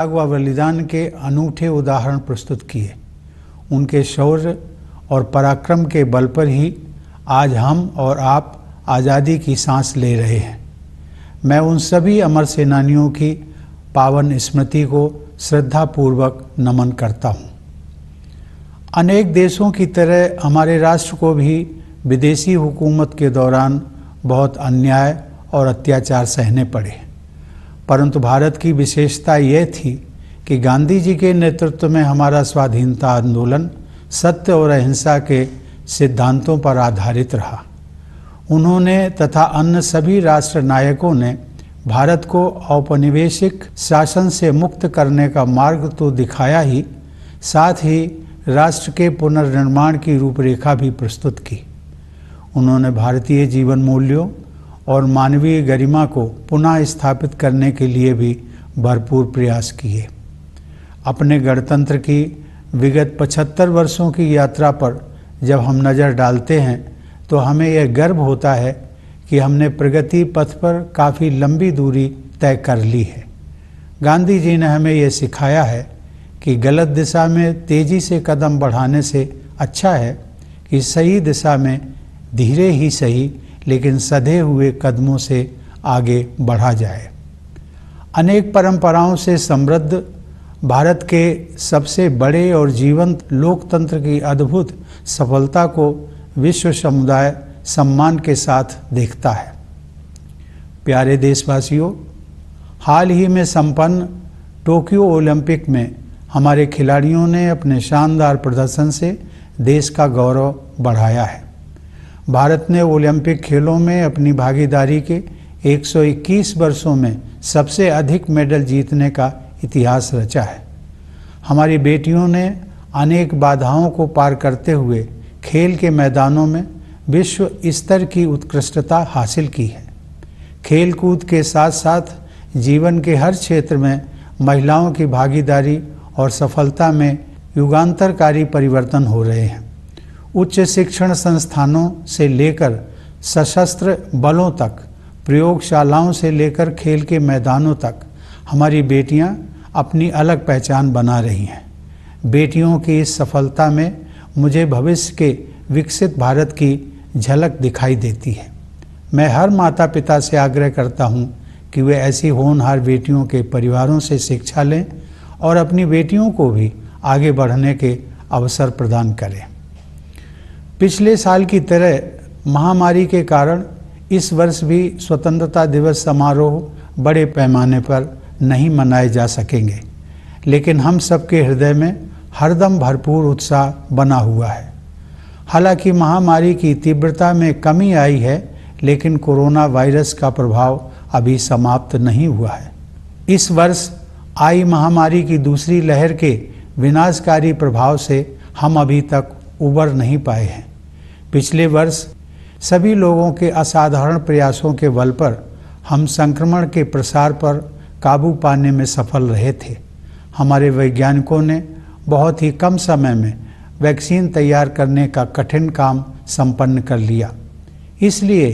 त्याग व बलिदान के अनूठे उदाहरण प्रस्तुत किए। उनके शौर्य और पराक्रम के बल पर ही आज हम और आप आज़ादी की सांस ले रहे हैं। मैं उन सभी अमर सेनानियों की पावन स्मृति को श्रद्धापूर्वक नमन करता हूँ। अनेक देशों की तरह हमारे राष्ट्र को भी विदेशी हुकूमत के दौरान बहुत अन्याय और अत्याचार सहने पड़े, परंतु भारत की विशेषता यह थी कि गांधी जी के नेतृत्व में हमारा स्वाधीनता आंदोलन सत्य और अहिंसा के सिद्धांतों पर आधारित रहा। उन्होंने तथा अन्य सभी राष्ट्र नायकों ने भारत को औपनिवेशिक शासन से मुक्त करने का मार्ग तो दिखाया ही, साथ ही राष्ट्र के पुनर्निर्माण की रूपरेखा भी प्रस्तुत की। उन्होंने भारतीय जीवन मूल्यों और मानवीय गरिमा को पुनः स्थापित करने के लिए भी भरपूर प्रयास किए। अपने गणतंत्र की विगत 75 वर्षों की यात्रा पर जब हम नज़र डालते हैं तो हमें यह गर्व होता है कि हमने प्रगति पथ पर काफ़ी लंबी दूरी तय कर ली है। गांधी जी ने हमें यह सिखाया है कि गलत दिशा में तेज़ी से कदम बढ़ाने से अच्छा है कि सही दिशा में धीरे ही सही लेकिन सधे हुए कदमों से आगे बढ़ा जाए। अनेक परंपराओं से समृद्ध भारत के सबसे बड़े और जीवंत लोकतंत्र की अद्भुत सफलता को विश्व समुदाय सम्मान के साथ देखता है। प्यारे देशवासियों, हाल ही में संपन्न टोक्यो ओलंपिक में हमारे खिलाड़ियों ने अपने शानदार प्रदर्शन से देश का गौरव बढ़ाया है। भारत ने ओलंपिक खेलों में अपनी भागीदारी के 121 वर्षों में सबसे अधिक मेडल जीतने का इतिहास रचा है। हमारी बेटियों ने अनेक बाधाओं को पार करते हुए खेल के मैदानों में विश्व स्तर की उत्कृष्टता हासिल की है। खेल कूद के साथ साथ जीवन के हर क्षेत्र में महिलाओं की भागीदारी और सफलता में युगांतरकारी परिवर्तन हो रहे हैं। उच्च शिक्षण संस्थानों से लेकर सशस्त्र बलों तक, प्रयोगशालाओं से लेकर खेल के मैदानों तक हमारी बेटियां अपनी अलग पहचान बना रही हैं। बेटियों की इस सफलता में मुझे भविष्य के विकसित भारत की झलक दिखाई देती है। मैं हर माता पिता से आग्रह करता हूं कि वे ऐसी होनहार बेटियों के परिवारों से शिक्षा लें और अपनी बेटियों को भी आगे बढ़ने के अवसर प्रदान करें। पिछले साल की तरह महामारी के कारण इस वर्ष भी स्वतंत्रता दिवस समारोह बड़े पैमाने पर नहीं मनाए जा सकेंगे, लेकिन हम सबके हृदय में हरदम भरपूर उत्साह बना हुआ है। हालांकि महामारी की तीव्रता में कमी आई है, लेकिन कोरोना वायरस का प्रभाव अभी समाप्त नहीं हुआ है। इस वर्ष आई महामारी की दूसरी लहर के विनाशकारी प्रभाव से हम अभी तक उबर नहीं पाए हैं। पिछले वर्ष सभी लोगों के असाधारण प्रयासों के बल पर हम संक्रमण के प्रसार पर काबू पाने में सफल रहे थे। हमारे वैज्ञानिकों ने बहुत ही कम समय में वैक्सीन तैयार करने का कठिन काम संपन्न कर लिया। इसलिए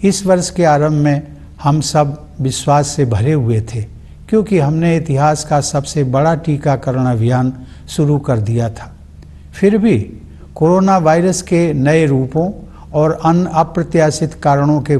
इस वर्ष के आरंभ में हम सब विश्वास से भरे हुए थे, क्योंकि हमने इतिहास का सबसे बड़ा टीकाकरण अभियान शुरू कर दिया था। फिर भी कोरोना वायरस के नए रूपों और अन्य अप्रत्याशित कारणों के